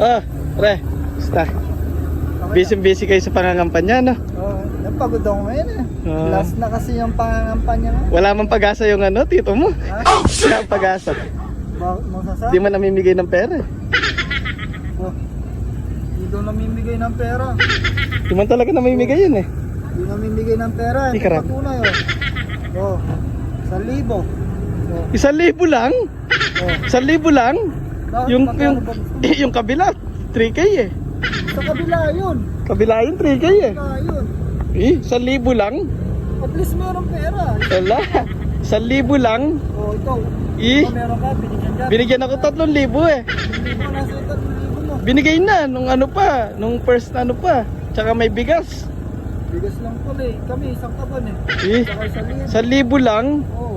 Oh, pre. Basta. Busy kayo sa pangangampanya, no? Oo, napagod ako ngayon eh. Last na kasi yung pangangampanya nga. Wala mang pag-asa yung ano, tito mo. Ha? Wala mang pag-asa. Bakit mo sasabi? Di man namimigay ng pera eh. Oh, di daw namimigay ng pera. Di man talaga namimigay yun eh. Di namimigay ng pera. Di karap. Patunay oh. Oh, 1,000. Oh. 1,000 lang? Oh. 1,000 lang? Bakit Yung, magkano ba gusto mo? yung kabila, 3K eh. Sa kabila yun. Kabila yun, 3K eh. Kabila yun. 1,000 lang? At least meron pera. Wala. 1,000 lang? Oh, ikaw. Eh, Kung meron ka, binigyan ka. binigyan ako 3,000 eh. Hindi mo nasa 3,000 mo. Binigay na, nung ano pa, nung first na ano pa. Tsaka may bigas. Bigas lang pala eh. Kami isang kaban eh. Eh, Saka 1,000. 1,000 lang? Oo.